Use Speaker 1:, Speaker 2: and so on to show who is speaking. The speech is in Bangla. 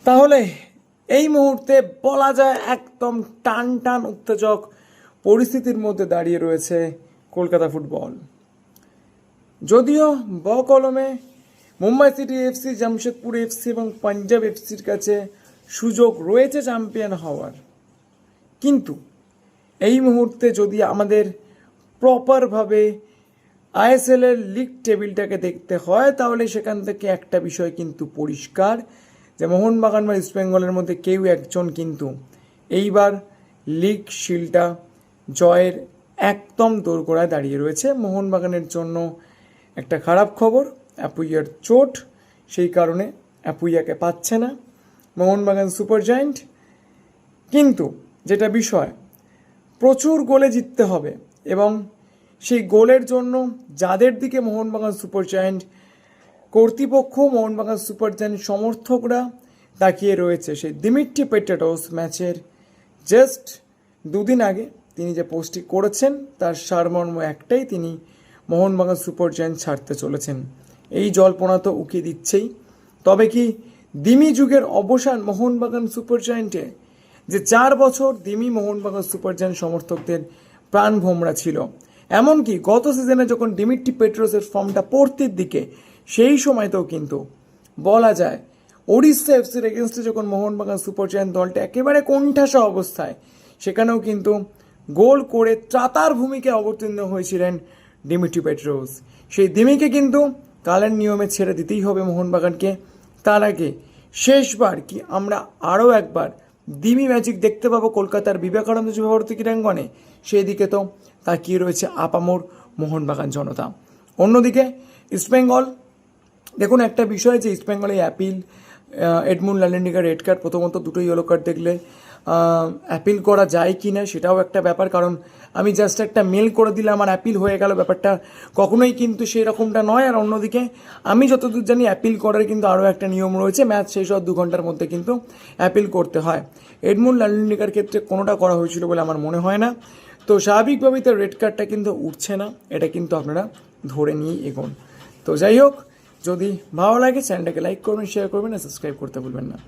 Speaker 1: তাহলে এই মুহূর্তে বলা যায় একদম টান টান উত্তেজক পরিস্থিতির মধ্যে দাঁড়িয়ে রয়েছে কলকাতা ফুটবল। যদিও কলমে Mumbai city FC, Jamshedpur FC এবং পাঞ্জাব এফসির কাছে সুযোগ রয়েছে চ্যাম্পিয়ন হওয়ার, কিন্তু এই মুহূর্তে যদি আমাদের প্রপারভাবে আইএসএলের লিগ টেবিলটাকে দেখতে হয় তাহলে সেখান থেকে একটা বিষয় কিন্তু পরিষ্কার যে মোহনবাগান বা ইস্টবেঙ্গলের মধ্যে কেউ একজন কিন্তু এইবার লিগ শিল্ডটা জয়ের একদম দোরগোড়ায় দাঁড়িয়ে রয়েছে। মোহনবাগানের জন্য একটা খারাপ খবর, অ্যাপুইয়ার চোট, সেই কারণে অ্যাপুইয়াকে পাচ্ছে না মোহনবাগান সুপার জায়েন্ট। কিন্তু যেটা বিষয়, প্রচুর গোলে জিততে হবে এবং সেই গোলের জন্য যাদের দিকে মোহনবাগান সুপার জায়েন্ট কর্তৃপক্ষ, মোহনবাগান সুপার জায়েন্ট সমর্থকরা তাকিয়ে রয়েছে, সেই দিমিত্রি পেট্রাডোস ম্যাচের জাস্ট দুদিন আগে তিনি যে পোস্টটি করেছেন তার সারমর্ম একটাই, তিনি মোহনবাগান সুপার জায়েন্ট ছাড়তে চলেছেন। এই জল্পনা তো উকিয়ে দিচ্ছেই। তবে কি দিমি যুগের অবসান মোহনবাগান সুপার জায়েন্টে? যে 4 বছর দিমি মোহনবাগান সুপার জায়েন্ট সমর্থকদের প্রাণ ভোমরা ছিল, এমনকি গত সিজনে যখন দিমিত্রি পেট্রাডোসের ফর্মটা পড়তির দিকে, সেই সময়তেও কিন্তু বলা যায় ওড়িশা এফসির এগেনস্টে যখন মোহনবাগান সুপার জায়েন্ট দলটা একেবারে কোণঠাসা অবস্থায়, সেখানেও কিন্তু গোল করে ত্রাতার ভূমিকায় অবতীর্ণ হয়েছিলেন দিমিত্রি পেট্রাডোস। সেই দিমিকে কিন্তু কালের নিয়মে ছেড়ে দিতেই হবে মোহনবাগানকে। তার আগে শেষবার কি আমরা আরও একবার দিমি ম্যাজিক দেখতে পাবো কলকাতার বিবেকানন্দ যুবভারতী ক্রীড়াঙ্গনে? সেই দিকে তো তাকিয়ে রয়েছে আপামোর মোহনবাগান জনতা। অন্যদিকে ইস্টবেঙ্গল, দেখুন একটা বিষয় যে ইস্টবেঙ্গলে অ্যাপিল, এডমুন্ড লালেন্ডিগার রেড কার্ড, প্রথমত দুটো ইয়েলো কার্ড দেখলে অ্যাপিল করা যায় কি না সেটাও একটা ব্যাপার, কারণ আমি জাস্ট একটা মেল করে দিলাম আর অ্যাপিল হয়ে গেল, ব্যাপারটা কখনোই কিন্তু সেই রকমটা নয়। আর অন্যদিকে আমি যতদূর জানি অ্যাপিল করার কিন্তু আরও একটা নিয়ম রয়েছে, ম্যাচ শেষ হওয়ার 2 ঘন্টার মধ্যে কিন্তু অ্যাপিল করতে হয়। এডমুন্ড লালেন্ডিগার ক্ষেত্রে কোনোটা করা হয়েছিল বলে আমার মনে হয় না, তো স্বাভাবিকভাবেই তার রেড কার্ডটা কিন্তু উঠছে না, এটা কিন্তু আপনারা ধরে নিয়েই এগোন। তো যাই হোক, যদি ভালো লাগে চ্যানেলটাকে লাইক করবেন, শেয়ার করবেন আর সাবস্ক্রাইব করতে ভুলবেন না।